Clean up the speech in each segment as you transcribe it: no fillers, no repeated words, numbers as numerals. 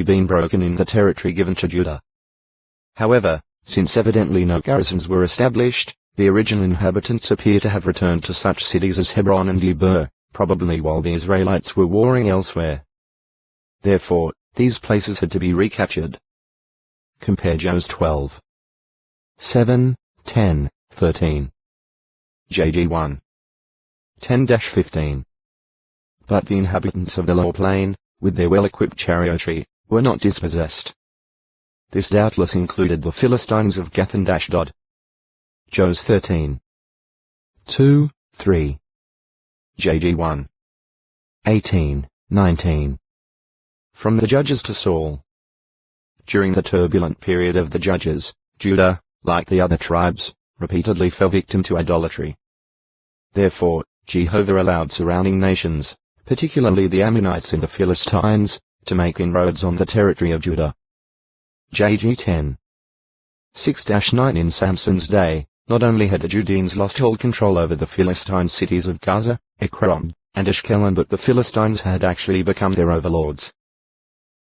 been broken in the territory given to Judah. However, since evidently no garrisons were established, the original inhabitants appear to have returned to such cities as Hebron and Debir, probably while the Israelites were warring elsewhere. Therefore, these places had to be recaptured. Compare Joes 12. 7, 10, 13. JG 1. 10-15. But the inhabitants of the lower plain, with their well-equipped chariotry, were not dispossessed. This doubtless included the Philistines of Gath and Ashdod. Joes 13. 2, 3. JG 1. 18, 19. From the Judges to Saul. During the turbulent period of the Judges, Judah, like the other tribes, repeatedly fell victim to idolatry. Therefore, Jehovah allowed surrounding nations, particularly the Ammonites and the Philistines, to make inroads on the territory of Judah. JG 10. 6-9 In Samson's day, not only had the Judeans lost all control over the Philistine cities of Gaza, Ekron, and Ashkelon, but the Philistines had actually become their overlords.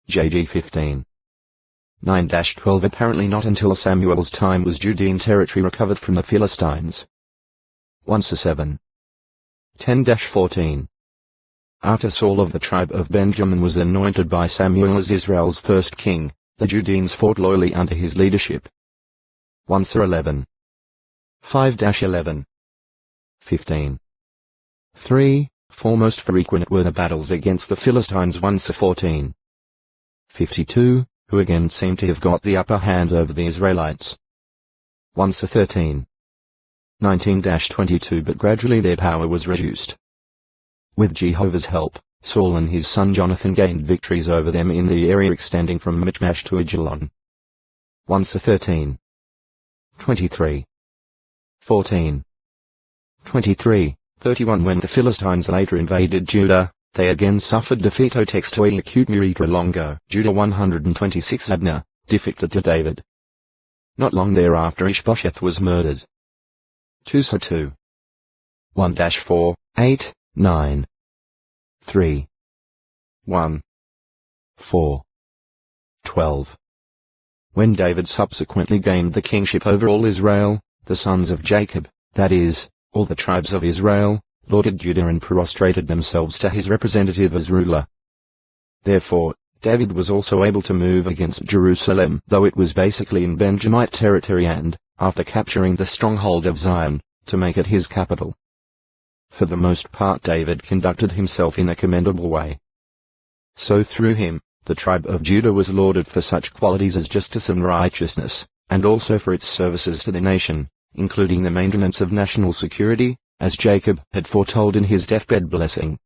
JG 15. 9-12 Apparently not until Samuel's time was Judean territory recovered from the Philistines. 1-7. 10-14. After Saul of the tribe of Benjamin was anointed by Samuel as Israel's first king, the Judeans fought loyally under his leadership. 1-11. 5-11. 15. 3. Foremost frequent were the battles against the Philistines. 1-14. 52, who again seemed to have got the upper hand over the Israelites. 1-13. 19-22 But gradually their power was reduced. With Jehovah's help, Saul and his son Jonathan gained victories over them in the area extending from Michmash to Ajalon. 1-13. 23. 14. 23, 31 When the Philistines later invaded Judah, they again suffered defeat. Textoi acute miritra longo. Judah 126 Abner, defected to David. Not long thereafter Ishbosheth was murdered. 2-2. 1-4, 8, 9. 3. 1. 4. 12. When David subsequently gained the kingship over all Israel, the sons of Jacob, that is, all the tribes of Israel, lauded Judah and prostrated themselves to his representative as ruler. Therefore, David was also able to move against Jerusalem, though it was basically in Benjamite territory, and, after capturing the stronghold of Zion, to make it his capital. For the most part David conducted himself in a commendable way. So through him, the tribe of Judah was lauded for such qualities as justice and righteousness, and also for its services to the nation, including the maintenance of national security, as Jacob had foretold in his deathbed blessing.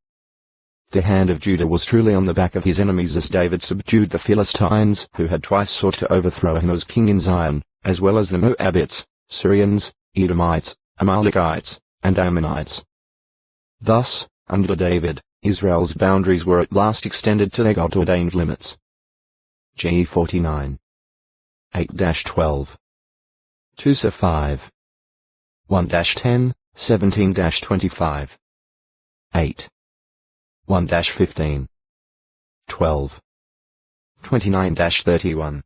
The hand of Judah was truly on the back of his enemies as David subdued the Philistines, who had twice sought to overthrow him as king in Zion, as well as the Moabites, Syrians, Edomites, Amalekites, and Ammonites. Thus, under David, Israel's boundaries were at last extended to their God-ordained limits. G 49. 8-12. 2-5. 1-10, 17-25. 8. 1-15. 12. 29-31.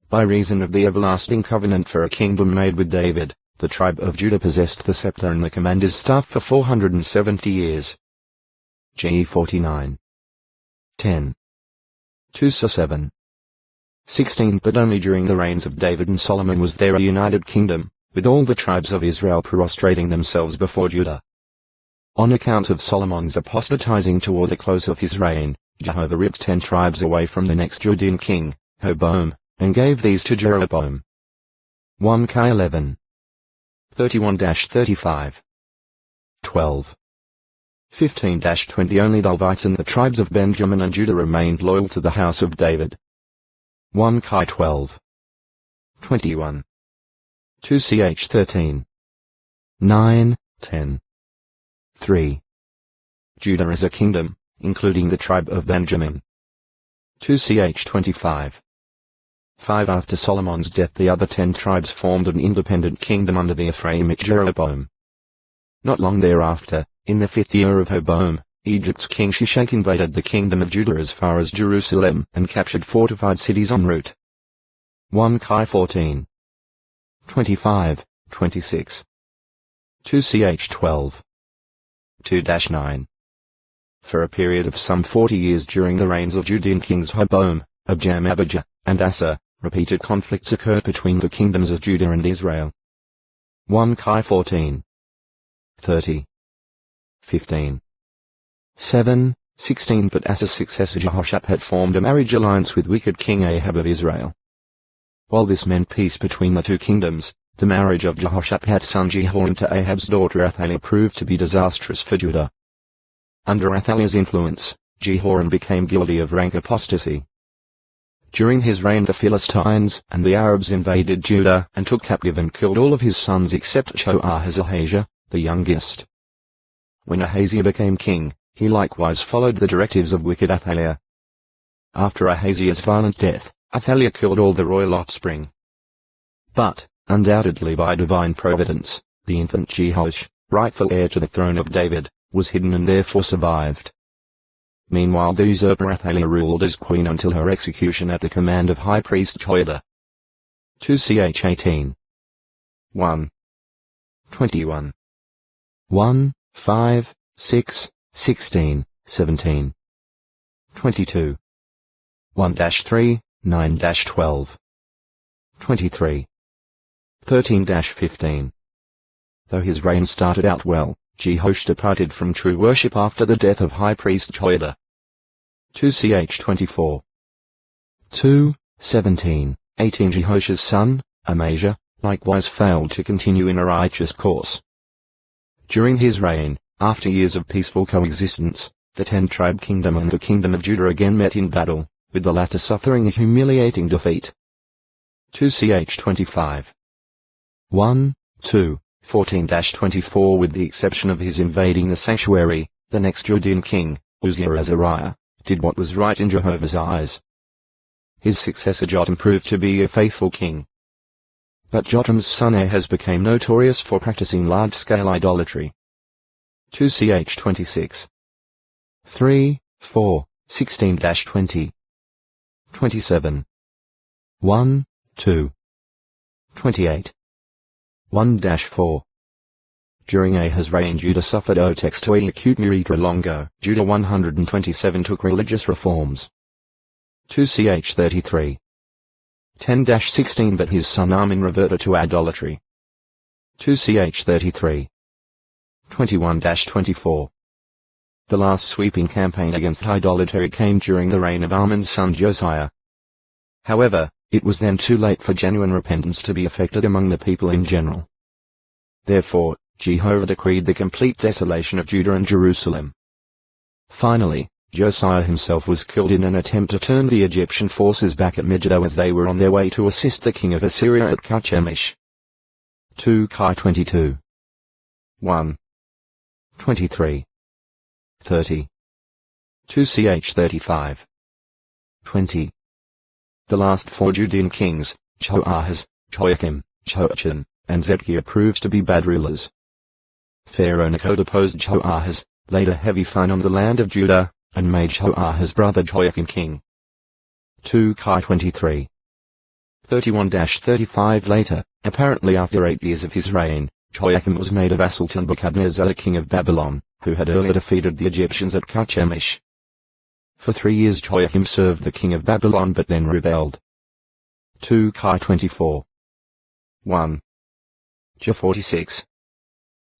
By reason of the everlasting covenant for a kingdom made with David, the tribe of Judah possessed the scepter and the commander's staff for 470 years. G 49. 10. 2-7. 16 But only during the reigns of David and Solomon was there a united kingdom, with all the tribes of Israel prostrating themselves before Judah. On account of Solomon's apostatizing toward the close of his reign, Jehovah ripped 10 tribes away from the next Judean king, Rehoboam, and gave these to Jeroboam. 1-11. 31-35. 12. 15-20 Only the Levites and the tribes of Benjamin and Judah remained loyal to the house of David. 1-12. 21. 2-13. 9, 10. 3. Judah as a kingdom, including the tribe of Benjamin. 2-25. 5 After Solomon's death the other 10 tribes formed an independent kingdom under the Ephraimic Jeroboam. Not long thereafter, in the 5th year of Rehoboam, Egypt's king Shishak invaded the kingdom of Judah as far as Jerusalem and captured fortified cities en route. 1 Kai 14. 25, 26. 2 Ch 12. 2-9. For a period of some 40 years during the reigns of Judean kings Hobom, Abjam Abijah, and Asa, repeated conflicts occurred between the kingdoms of Judah and Israel. 1 Kai 14. 30. 15. 7, 16 But Asa's successor Jehoshaphat had formed a marriage alliance with wicked King Ahab of Israel. While this meant peace between the two kingdoms, the marriage of Jehoshaphat's son Jehoram to Ahab's daughter Athaliah proved to be disastrous for Judah. Under Athaliah's influence, Jehoram became guilty of rank apostasy. During his reign the Philistines and the Arabs invaded Judah and took captive and killed all of his sons except Ahijah, the youngest. When Ahaziah became king, he likewise followed the directives of wicked Athaliah. After Ahaziah's violent death, Athaliah killed all the royal offspring. But, undoubtedly by divine providence, the infant Jehoash, rightful heir to the throne of David, was hidden and therefore survived. Meanwhile the usurper Athaliah ruled as queen until her execution at the command of high priest Shahada. 2 Ch 18. 1. 21. 1, 5, 6, 16, 17. 22. 1-3, 9-12. 23. 13-15. Though his reign started out well, Jehoash departed from true worship after the death of high priest Shahada. 2 Ch 24. 2, 17, 18 Jehoash's son, Amaziah, likewise failed to continue in a righteous course. During his reign, after years of peaceful coexistence, the 10-tribe kingdom and the kingdom of Judah again met in battle, with the latter suffering a humiliating defeat. 2 Ch 25. 1, 2, 14-24 With the exception of his invading the sanctuary, the next Judean king, Azariah, did what was right in Jehovah's eyes. His successor Jotham proved to be a faithful king. But Jotham's son Ahaz became notorious for practicing large-scale idolatry. 2 Ch 26. 3, 4, 16-20. 27. 1, 2. 28. 1-4. During Ahaz's reign Judah suffered otextoi acute miritra longo. Judah 127 took religious reforms. 2 Ch 33. 10-16 But his son Amin reverted to idolatry. 2 Ch 33. 21-24. The last sweeping campaign against idolatry came during the reign of Amin's son Josiah. However, it was then too late for genuine repentance to be effected among the people in general. Therefore, Jehovah decreed the complete desolation of Judah and Jerusalem. Finally, Josiah himself was killed in an attempt to turn the Egyptian forces back at Megiddo as they were on their way to assist the king of Assyria at Carchemish. 2 Kai 22. 1. 23. 30. 2 Ch 35. 20. The last four Judean kings, Jehoahaz, Jehoiakim, Jehoiachin, and Zedekiah proved to be bad rulers. Pharaoh Necho deposed Jehoahaz, laid a heavy fine on the land of Judah, and made Jehoahaz's brother Jehoiakim king. 2 Kai 23. 31-35 Later, apparently after 8 years of his reign, Jehoiakim was made a vassal to Nebuchadnezzar the king of Babylon, who had earlier defeated the Egyptians at Carchemish. For 3 years Jehoiakim served the king of Babylon but then rebelled. 2 Kai 24. 1. J 46.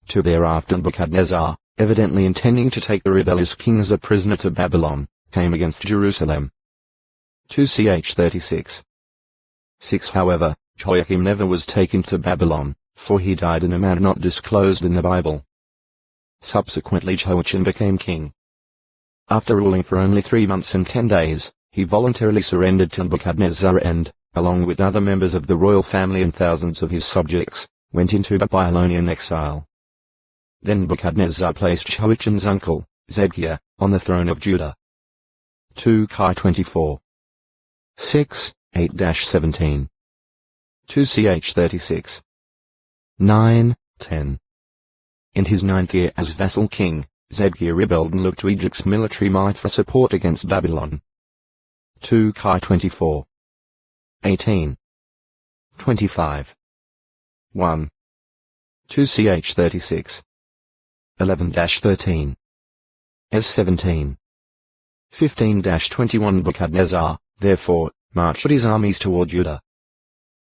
2 Thereafter Nebuchadnezzar, evidently intending to take the rebellious king as a prisoner to Babylon, came against Jerusalem. 2 Ch 36. 6 However, Jehoiakim never was taken to Babylon, for he died in a manner not disclosed in the Bible. Subsequently Jehoiachin became king. After ruling for only 3 months and 10 days, he voluntarily surrendered to Nebuchadnezzar and, along with other members of the royal family and thousands of his subjects, went into Babylonian exile. Then Nebuchadnezzar placed Jehoiachin's uncle, Zedekiah, on the throne of Judah. 2 Kai 24. 6, 8-17. 2 Ch 36. 9, 10. In his 9th year as vassal king, Zedekiah rebelled and looked to Egypt's military might for support against Babylon. 2 Chi 24. 18. 25. 1. 2 Ch 36. 11-13. S 17. 15-21 Nebuchadnezzar, therefore, marched his armies toward Judah.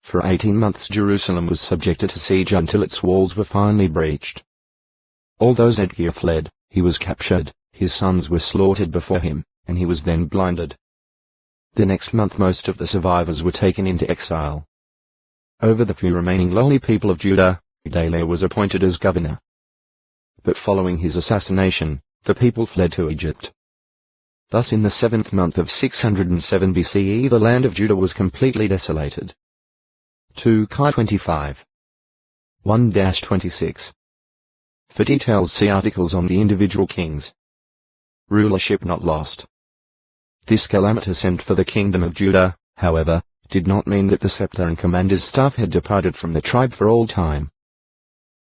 For 18 months Jerusalem was subjected to siege until its walls were finally breached. Although Zedekiah fled, he was captured, his sons were slaughtered before him, and he was then blinded. The next month most of the survivors were taken into exile. Over the few remaining lowly people of Judah, Gedaliah was appointed as governor. But following his assassination, the people fled to Egypt. Thus in the 7th month of 607 BCE the land of Judah was completely desolated. 2 Chi 25. 1-26. For details see articles on the individual kings. Rulership not lost. This calamitous end for the kingdom of Judah, however, did not mean that the scepter and commander's staff had departed from the tribe for all time.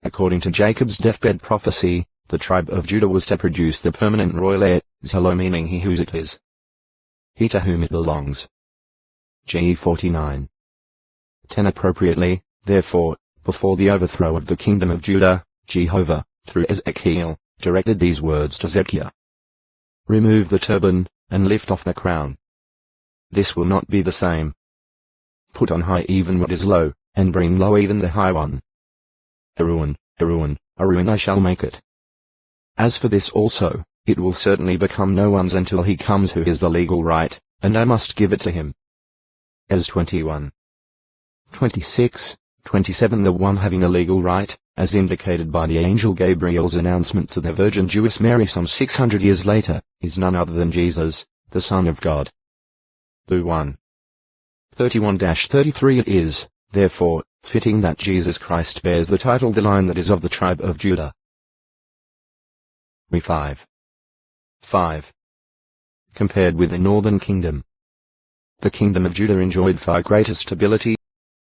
According to Jacob's deathbed prophecy, the tribe of Judah was to produce the permanent royal heir, Zelo meaning he whose it is. He to whom it belongs. G 49. 10 Appropriately, therefore, before the overthrow of the kingdom of Judah, Jehovah, through Ezekiel, directed these words to Zedekiah. Remove the turban, and lift off the crown. This will not be the same. Put on high even what is low, and bring low even the high one. A ruin I shall make it. As for this also, it will certainly become no one's until he comes who has the legal right, and I must give it to him. As 21. 26, 27 The one having a legal right, as indicated by the angel Gabriel's announcement to the Virgin Jewess Mary some 600 years later, is none other than Jesus, the Son of God. 1. 31-33 It is, therefore, fitting that Jesus Christ bears the title the line that is of the tribe of Judah. 5. Compared with the northern kingdom, the kingdom of Judah enjoyed far greater stability